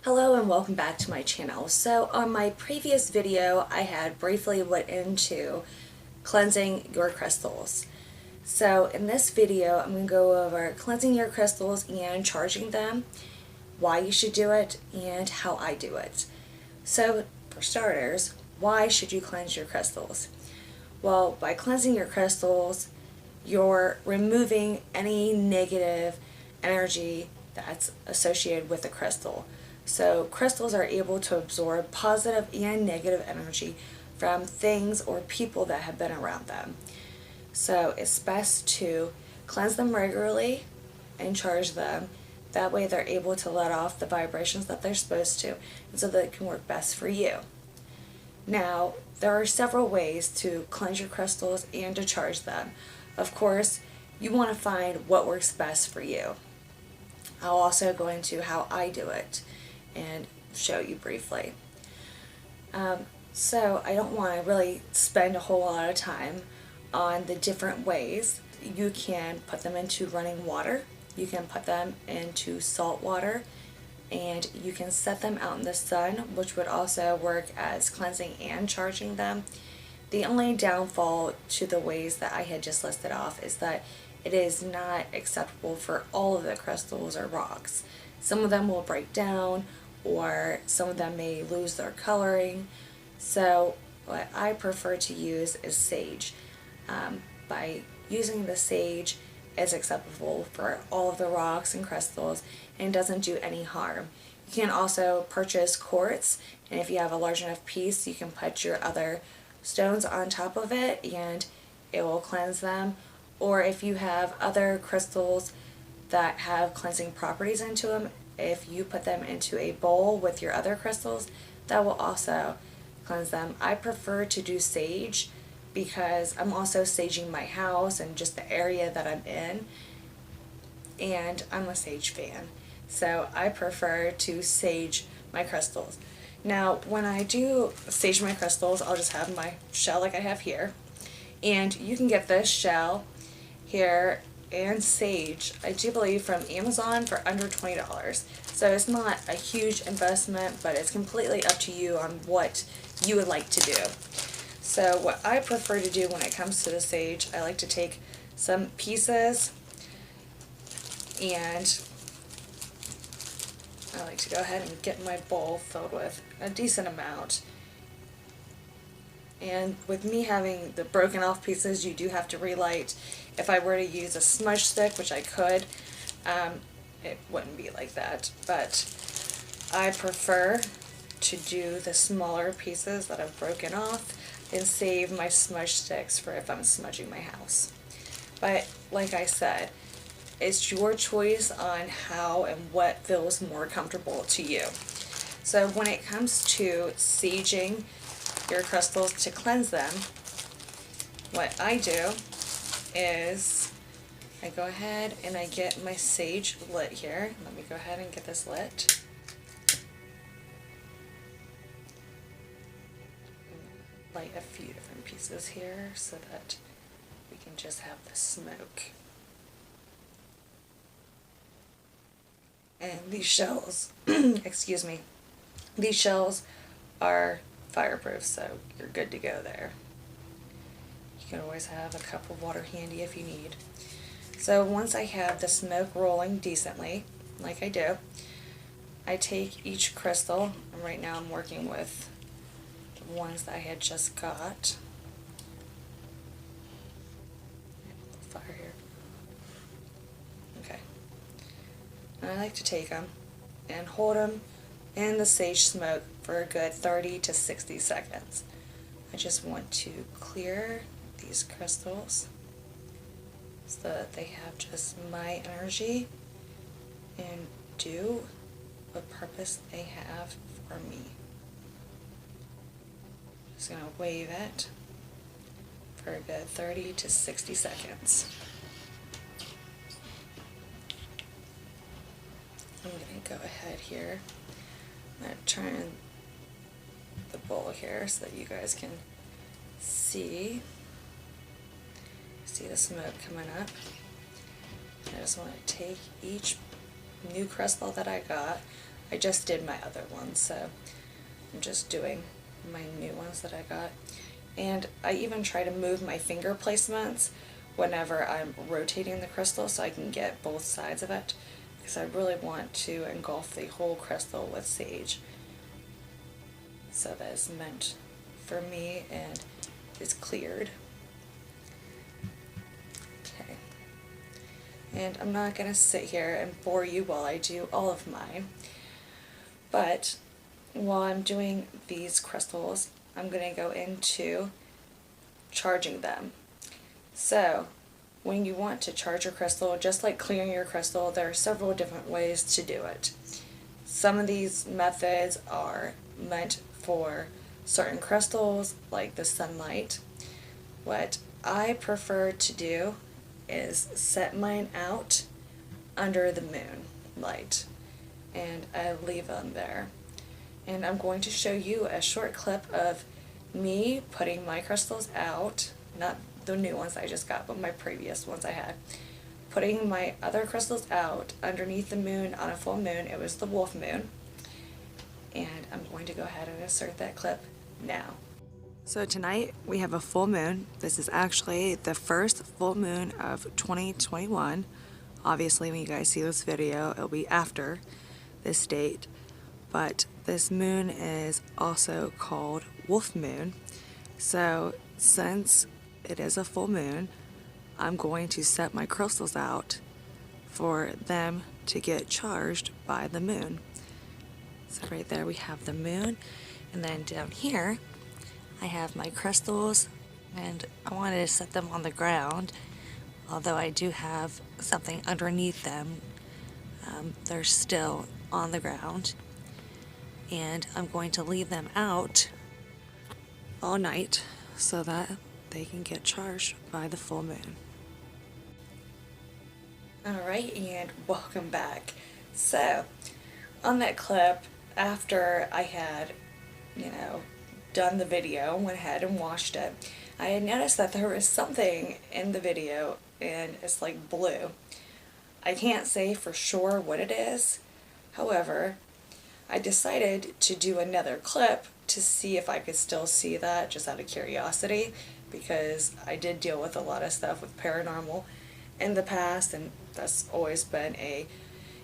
Hello and welcome back to my channel. So on my previous video I had briefly went into cleansing your crystals. So in this video I'm going to go over cleansing your crystals and charging them, why you should do it, and how I do it. So for starters, why should you cleanse your crystals? Well, by cleansing your crystals you're removing any negative energy that's associated with the crystal. So crystals are able to absorb positive and negative energy from things or people that have been around them. So it's best to cleanse them regularly and charge them. That way they're able to let off the vibrations that they're supposed to, and so that it can work best for you. Now, there are several ways to cleanse your crystals and to charge them. Of course, you want to find what works best for you. I'll also go into how I do it and show you briefly. So I don't want to really spend a whole lot of time on the different ways. You can put them into running water, you can put them into salt water, and you can set them out in the sun, which would also work as cleansing and charging them. The only downfall to the ways that I had just listed off is that it is not acceptable for all of the crystals or rocks. Some of them will break down, or some of them may lose their coloring. So what I prefer to use is sage. By using the sage, it's acceptable for all of the rocks and crystals and doesn't do any harm. You can also purchase quartz, and if you have a large enough piece you can put your other stones on top of it and it will cleanse them. Or if you have other crystals that have cleansing properties into them, if you put them into a bowl with your other crystals, that will also cleanse them. I prefer to do sage because I'm also saging my house and just the area that I'm in, and I'm a sage fan, so I prefer to sage my crystals. Now when I do sage my crystals, I'll just have my shell like I have here, and you can get this shell here and sage, I do believe, from Amazon for under $20. So it's not a huge investment, but it's completely up to you on what you would like to do. So what I prefer to do when it comes to the sage, I like to take some pieces and I like to go ahead and get my bowl filled with a decent amount. And with me having the broken off pieces, you do have to relight. If I were to use a smudge stick, which I could, it wouldn't be like that. But I prefer to do the smaller pieces that I've broken off and save my smudge sticks for if I'm smudging my house. But like I said, it's your choice on how and what feels more comfortable to you. So when it comes to saging your crystals to cleanse them, what I do is I go ahead and I get my sage lit here. Let me go ahead and get this lit. Light a few different pieces here so that we can just have the smoke. And these shells, excuse me, these shells are fireproof, so you're good to go there. You can always have a cup of water handy if you need. So once I have the smoke rolling decently, like I do, I take each crystal, and right now I'm working with the ones that I had just got. Fire here. Okay. And I like to take them and hold them in the sage smoke for a good 30 to 60 seconds. I just want to clear these crystals so that they have just my energy and do what purpose they have for me. Just going to wave it for a good 30 to 60 seconds. I'm going to go ahead here. I'm going to turn the bowl here so that you guys can see the smoke coming up. I just want to take each new crystal that I got. I just did my other ones, so I'm just doing my new ones that I got. And I even try to move my finger placements whenever I'm rotating the crystal so I can get both sides of it, because I really want to engulf the whole crystal with sage. So that is meant for me and is cleared. Okay. And I'm not going to sit here and bore you while I do all of mine, but while I'm doing these crystals, I'm going to go into charging them. So, when you want to charge your crystal, just like clearing your crystal, there are several different ways to do it. Some of these methods are meant for certain crystals, like the sunlight. What I prefer to do is set mine out under the moon light, and I leave them there. And I'm going to show you a short clip of me putting my crystals out, not the new ones I just got, but my previous ones I had. Putting my other crystals out underneath the moon on a full moon. It was the wolf moon. And I'm going to go ahead and insert that clip now. So tonight we have a full moon. This is actually the first full moon of 2021. Obviously when you guys see this video, it'll be after this date. But this moon is also called wolf moon. So since it is a full moon, I'm going to set my crystals out for them to get charged by the moon. So right there we have the moon, and then down here I have my crystals, and I wanted to set them on the ground, although I do have something underneath them. They're still on the ground, and I'm going to leave them out all night so that they can get charged by the full moon. Alright, and welcome back. So, on that clip, after I had, done the video, went ahead and watched it, I had noticed that there was something in the video, and it's like blue. I can't say for sure what it is. However, I decided to do another clip to see if I could still see that, just out of curiosity, because I did deal with a lot of stuff with paranormal in the past, and that's always been a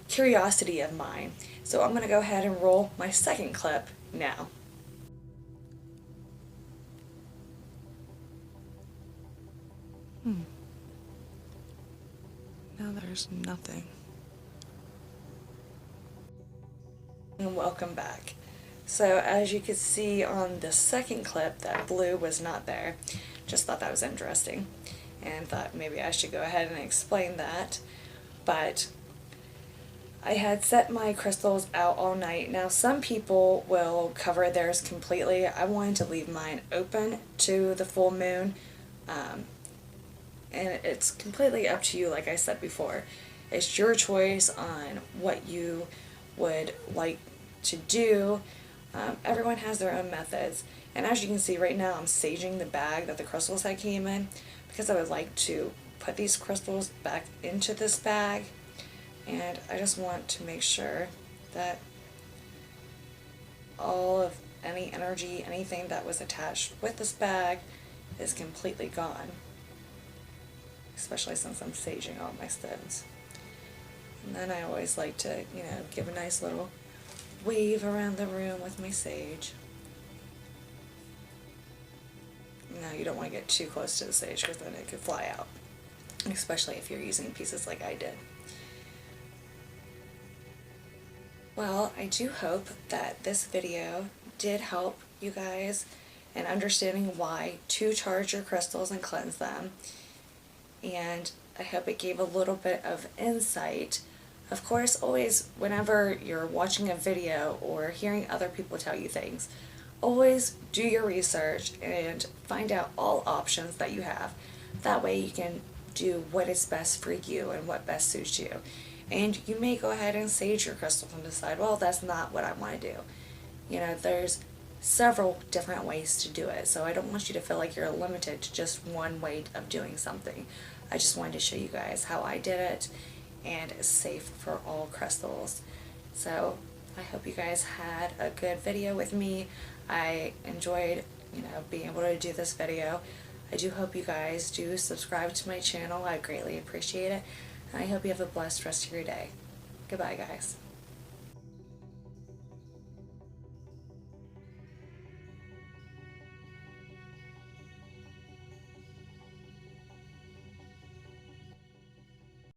curiosity of mine. So I'm going to go ahead and roll my second clip now. Now there's nothing. And welcome back. So as you can see on the second clip, that blue was not there. Just thought that was interesting, and thought maybe I should go ahead and explain that. But I had set my crystals out all night. Now some people will cover theirs completely. I wanted to leave mine open to the full moon, and it's completely up to you. Like I said before, it's your choice on what you would like to do. Everyone has their own methods, and as you can see right now I'm saging the bag that the crystals had came in, because I would like to put these crystals back into this bag, and I just want to make sure that all of any energy, anything that was attached with this bag is completely gone, especially since I'm saging all my stones. And then I always like to, give a nice little wave around the room with my sage. Now you don't want to get too close to the sage because then it could fly out, especially if you're using pieces like I did. Well, I do hope that this video did help you guys in understanding why to charge your crystals and cleanse them. And I hope it gave a little bit of insight. Of course, always, whenever you're watching a video or hearing other people tell you things, always do your research and find out all options that you have. That way you can do what is best for you and what best suits you. And you may go ahead and sage your crystals and decide, well, that's not what I want to do. There's several different ways to do it, so I don't want you to feel like you're limited to just one way of doing something. I just wanted to show you guys how I did it, and it's safe for all crystals. So I hope you guys had a good video with me. I enjoyed, being able to do this video. I do hope you guys do subscribe to my channel. I greatly appreciate it. And I hope you have a blessed rest of your day. Goodbye, guys.